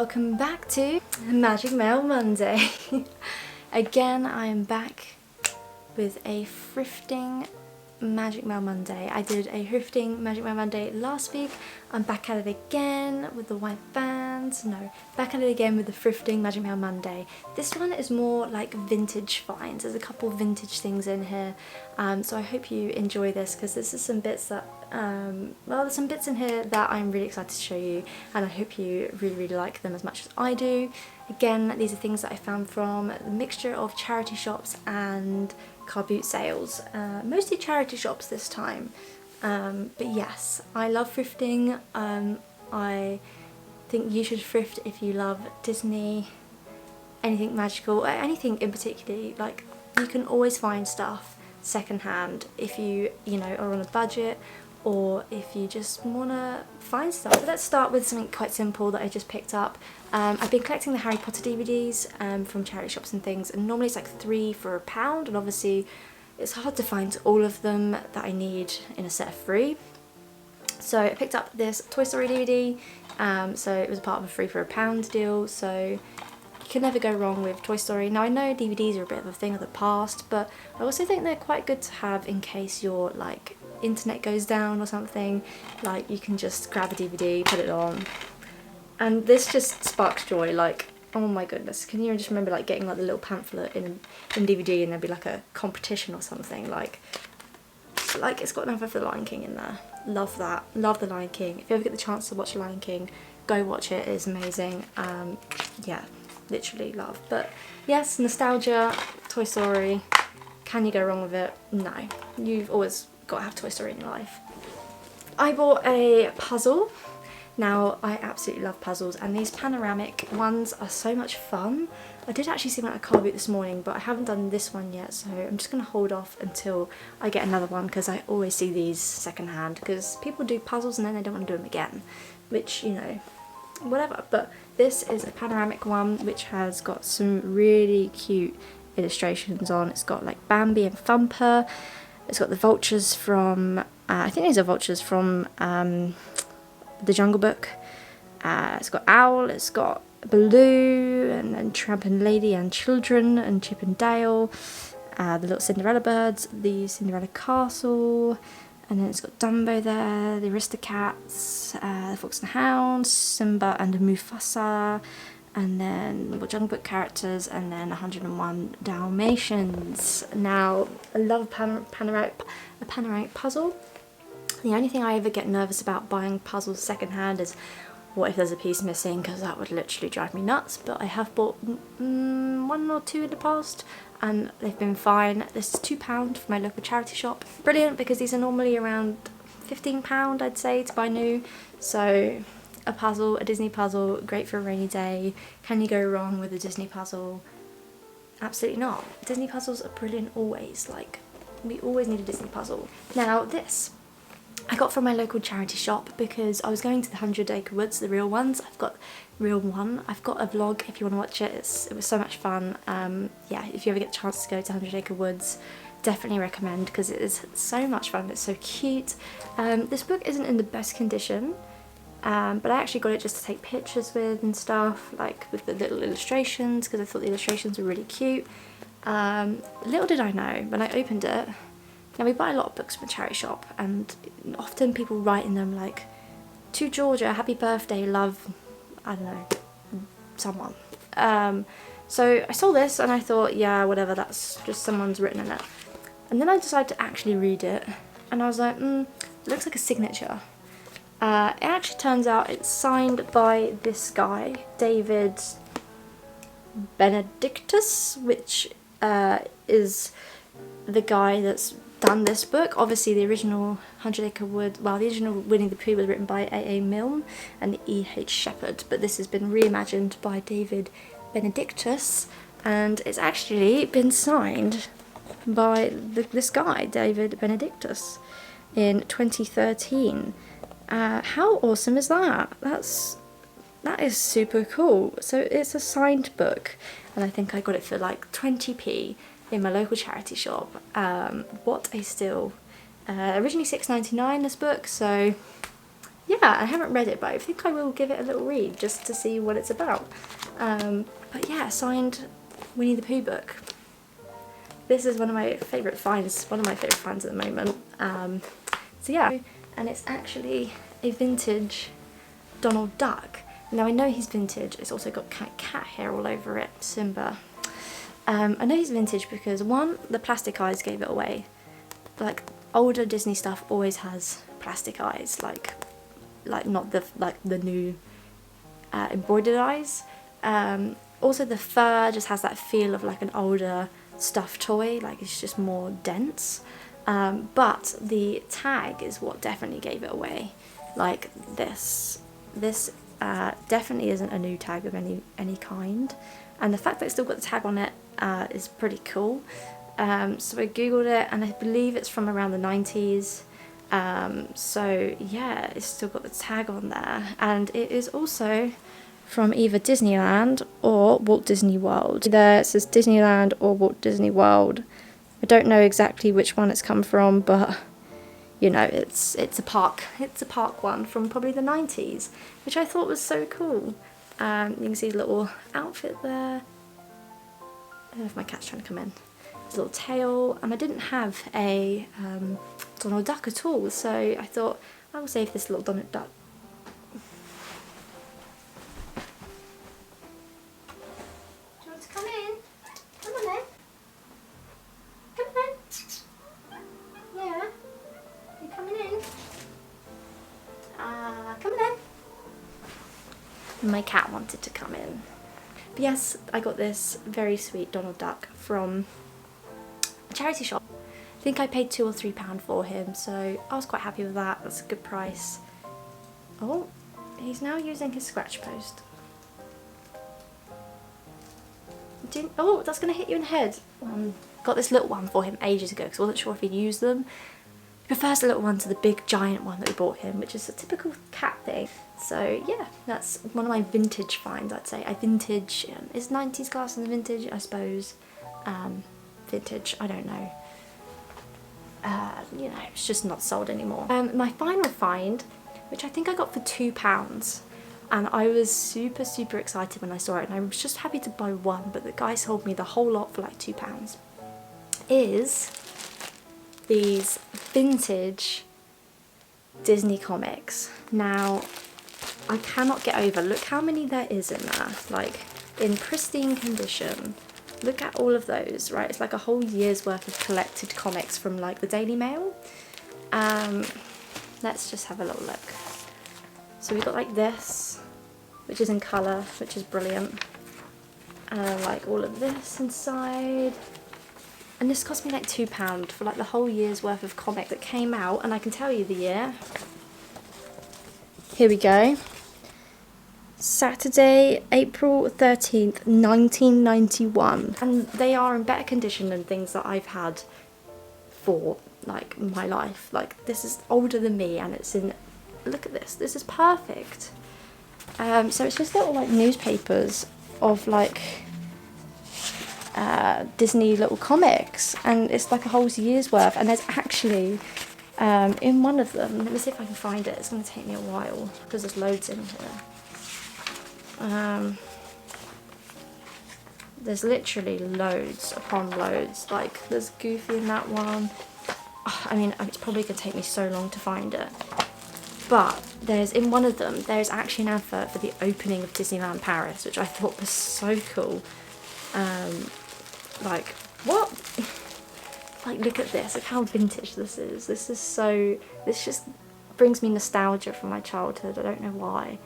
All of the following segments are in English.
welcome back to Magic Mail Monday. Again, I am back with a thrifting Magic Mail Monday. I did a thrifting Magic Mail Monday last week. I'm back at it again with the white bands. No, back at it again with the thrifting Magic Mail Monday. This one is more like vintage finds. There's a couple vintage things in here, so I hope you enjoy this because this is some bits that well, there's some bits in here that I'm really excited to show you, and I hope you really like them as much as I do. Again, these are things that I found from a mixture of charity shops and car boot sales, mostly charity shops this time, but yes, I love thrifting. I think you should thrift if you love Disney, anything magical, anything in particular. Like, you can always find stuff secondhand if you know, are on a budget, or if you just want to find stuff. So let's start with something quite simple that I just picked up. I've been collecting the Harry Potter DVDs from charity shops and things, and normally it's like 3 for £1, and obviously it's hard to find all of them that I need in a set of 3. So I picked up this Toy Story DVD, so it was part of a 3 for £1 deal, so you can never go wrong with Toy Story. Now, I know DVDs are a bit of a thing of the past, but I also think they're quite good to have in case your like internet goes down or something. Like, you can just grab a DVD, put it on, and this just sparks joy. Like, oh my goodness, can you just remember like getting like the little pamphlet in DVD, and there'd be like a competition or something, like it's got enough of the Lion King in there. Love that, love the Lion King. If you ever get the chance to watch the Lion King, go watch it, it's amazing. Yeah, literally love. But yes, nostalgia, Toy Story, can you go wrong with it? No, you've always got to have Toy Story in your life. I bought a puzzle. Now, I absolutely love puzzles, and these panoramic ones are so much fun. I did actually see one at a car boot this morning, but I haven't done this one yet, so I'm just going to hold off until I get another one, because I always see these secondhand, because people do puzzles and then they don't want to do them again, which, you know, whatever. But this is a panoramic one which has got some really cute illustrations on. It's got like Bambi and Thumper. It's got the vultures from, I think these are vultures from The Jungle Book. It's got Owl, it's got Baloo, and then Tramp and Lady and Children, and Chip and Dale, the little Cinderella birds, the Cinderella Castle, and then it's got Dumbo there, the Aristocats, the Fox and the Hound, Simba and Mufasa, and then the Jungle Book characters, and then 101 Dalmatians. Now, I love a panoramic puzzle. The only thing I ever get nervous about buying puzzles secondhand is what if there's a piece missing, because that would literally drive me nuts. But I have bought 1 or 2 in the past, and they've been fine. This is £2 from my local charity shop. Brilliant, because these are normally around £15, I'd say, to buy new. So a puzzle, a Disney puzzle, great for a rainy day. Can you go wrong with a Disney puzzle? Absolutely not. Disney puzzles are brilliant always. Like, we always need a Disney puzzle. Now, this I got from my local charity shop because I was going to the 100 Acre Woods, the real ones. I've got real one. I've got a vlog if you want to watch it. It was so much fun. Yeah, if you ever get the chance to go to 100 Acre Woods, definitely recommend, because it is so much fun. It's so cute. This book isn't in the best condition, but I actually got it just to take pictures with and stuff, like with the little illustrations, because I thought the illustrations were really cute. Little did I know when I opened it. Now, we buy a lot of books from a charity shop, and often people write in them like, "To Georgia, happy birthday, love," I don't know, someone. So I saw this and I thought, yeah, whatever, that's just someone's written in it. And then I decided to actually read it, and I was like, it looks like a signature. It actually turns out it's signed by this guy, David Benedictus, which is the guy that's done this book. Obviously, the original 100 Acre Wood, well, the original Winnie the Pooh was written by A.A. Milne and E.H. Shepard, but this has been reimagined by David Benedictus, and it's actually been signed by this guy, David Benedictus, in 2013. How awesome is that? That is super cool. So it's a signed book, and I think I got it for like 20p in my local charity shop. What a steal. Originally £6.99 this book, so yeah, I haven't read it, but I think I will give it a little read just to see what it's about. But yeah, signed Winnie the Pooh book. This is one of my favourite finds, at the moment. So yeah, and it's actually a vintage Donald Duck. Now I know he's vintage, it's also got cat hair all over it, Simba. I know he's vintage because one, the plastic eyes gave it away. Like older Disney stuff always has plastic eyes, like not the new embroidered eyes. Also the fur just has that feel of like an older stuffed toy, like it's just more dense. But the tag is what definitely gave it away. Like this definitely isn't a new tag of any kind, and the fact that it's still got the tag on it is pretty cool. So I googled it and I believe it's from around the 90s. So yeah, it's still got the tag on there, and it is also from either Disneyland or Walt Disney World. There it says Disneyland or Walt Disney World. I don't know exactly which one it's come from, but you know, it's a park one from probably the 90s, which I thought was so cool. You can see a little outfit there. I don't know if my cat's trying to come in. His little tail, and I didn't have a Donald Duck at all, so I thought I will save this little Donald Duck. Do you want to come in? Come on then. Come on. Yeah. You coming in? Come on in. My cat wanted to come in. But yes, I got this very sweet Donald Duck from a charity shop. I think I paid £2 or £3 for him, so I was quite happy with that. That's a good price. Oh, he's now using his scratch post. Oh, that's going to hit you in the head. Got this little one for him ages ago because I wasn't sure if he'd use them. He prefers the little one to the big giant one that we bought him, which is a typical cat thing. So yeah, that's one of my vintage finds, I'd say. Vintage, is 90s class in the vintage? I suppose. Vintage, I don't know. You know, it's just not sold anymore. My final find, which I think I got for £2, and I was super excited when I saw it, and I was just happy to buy one, but the guy sold me the whole lot for like £2, is these vintage Disney comics. Now, I cannot get over, look how many there is in there, like in pristine condition. Look at all of those, right? It's like a whole year's worth of collected comics from like the Daily Mail. Let's just have a little look. So we've got like this, which is in colour, which is brilliant. Like all of this inside. And this cost me like £2 for like the whole year's worth of comic that came out, and I can tell you the year. Here we go. Saturday, April 13th, 1991. And they are in better condition than things that I've had for like my life. Like this is older than me, and it's in, look at this is perfect. So it's just little like newspapers of like Disney little comics, and it's like a whole year's worth, and there's actually in one of them, let me see if I can find it, it's going to take me a while because there's loads in here. There's literally loads upon loads, like there's Goofy in that one. I mean, it's probably going to take me so long to find it, but there's, in one of them, there's actually an advert for the opening of Disneyland Paris, which I thought was so cool. Like, what? Like, look at this, look how vintage this is. This is so, this just brings me nostalgia from my childhood, I don't know why.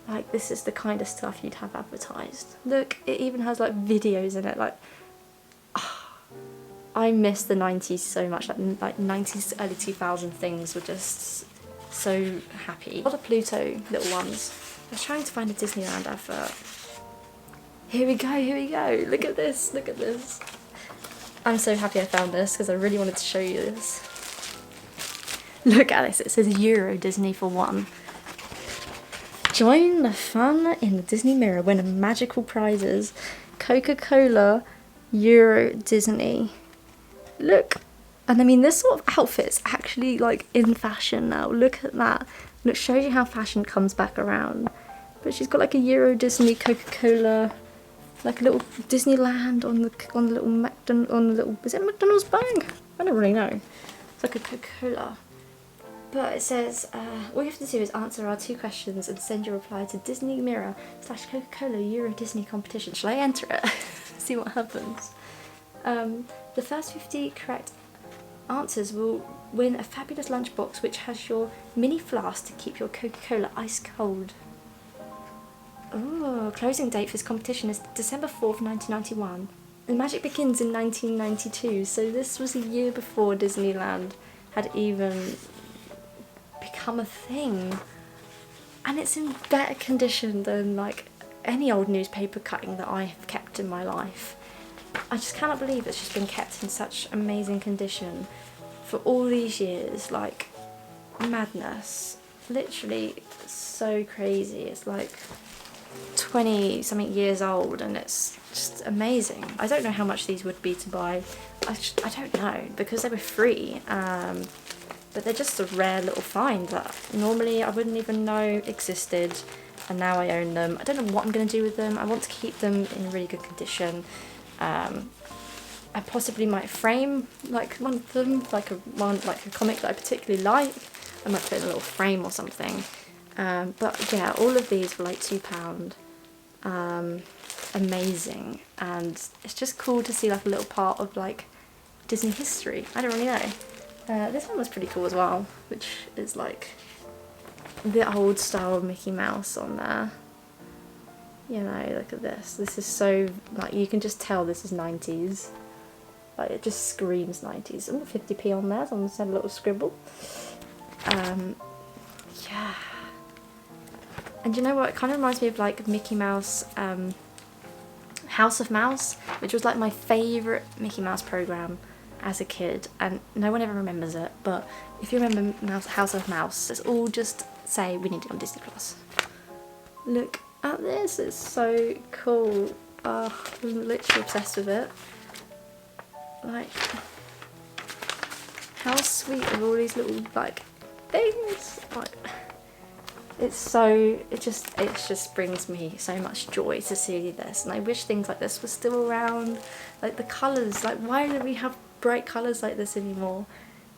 Like, this is the kind of stuff you'd have advertised. Look, it even has like videos in it, like, I miss the 90s so much, like 90s, early 2000 things were just so happy. A lot of Pluto little ones. I was trying to find a Disneyland advert. Here we go, look at this, look at this. I'm so happy I found this because I really wanted to show you this. Look at this, it says Euro Disney for one. Join the fun in the Disney Mirror, win magical prizes. Coca-Cola, Euro Disney. Look, and I mean this sort of outfit's actually like in fashion now. Look at that. And it shows you how fashion comes back around. But she's got like a Euro Disney Coca-Cola, like a little Disneyland on the little is it a McDonald's bag? I don't really know. It's like a Coca-Cola. But it says, all you have to do is answer our 2 questions and send your reply to Disney Mirror / Coca-Cola Euro Disney competition. Shall I enter it? See what happens. The first 50 correct answers will win a fabulous lunchbox which has your mini flask to keep your Coca-Cola ice cold. Oh, closing date for this competition is December 4th, 1991. The magic begins in 1992, so this was a year before Disneyland had even become a thing. And it's in better condition than like any old newspaper cutting that I have kept in my life. I just cannot believe it's just been kept in such amazing condition for all these years. Like, madness. Literally so crazy. It's like 20 something years old and it's just amazing. I don't know how much these would be to buy. I don't know, because they were free. But they're just a rare little find that normally I wouldn't even know existed, and now I own them. I don't know what I'm going to do with them. I want to keep them in really good condition. I possibly might frame like one of them, like a comic that I particularly like. I might put in a little frame or something. But yeah, all of these were like £2. Amazing, and it's just cool to see like a little part of like Disney history. I don't really know. This one was pretty cool as well, which is like the old style Mickey Mouse on there. You know, look at this. This is so, like, you can just tell this is 90s. Like, it just screams 90s. And 50p on there, so I'm going to send a little scribble. Yeah. And you know what? It kind of reminds me of like Mickey Mouse, House of Mouse, which was like my favourite Mickey Mouse programme as a kid, and no one ever remembers it, but if you remember House of Mouse, let's all just say we need it on Disney Plus. Look at this, it's so cool. I'm literally obsessed with it. Like, how sweet are all these little like things? Like, it just brings me so much joy to see this, and I wish things like this were still around. Like the colours, like why don't we have bright colours like this anymore?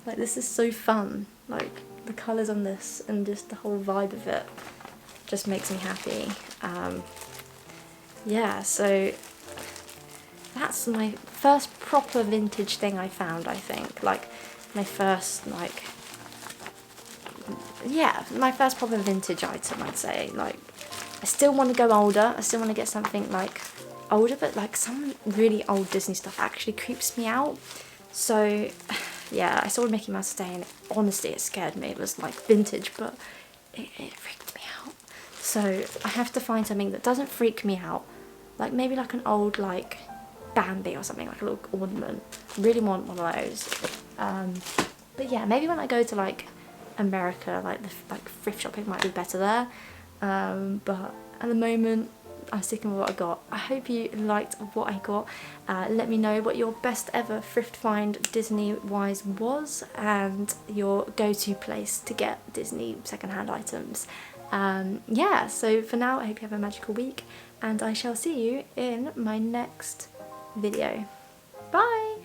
Like, this is so fun. Like, the colours on this and just the whole vibe of it just makes me happy. Yeah, so that's my first proper vintage thing I found, I think. Like, my first, like, yeah, my first proper vintage item, I'd say. Like, I still want to go older. I still want to get something, like, older, but, like, some really old Disney stuff actually creeps me out. So, yeah, I saw Mickey Mouse today and honestly it scared me. It was, like, vintage, but it freaked me out. So, I have to find something that doesn't freak me out. Like, maybe, like, an old, like, Bambi or something, like a little ornament. Really want one of those. But, yeah, maybe when I go to, like, America, like, the thrift shopping might be better there. But at the moment, I'm sticking with what I got. I hope you liked what I got. Let me know what your best ever thrift find Disney-wise was, and your go-to place to get Disney secondhand items. Yeah, so for now, I hope you have a magical week, and I shall see you in my next video. Bye!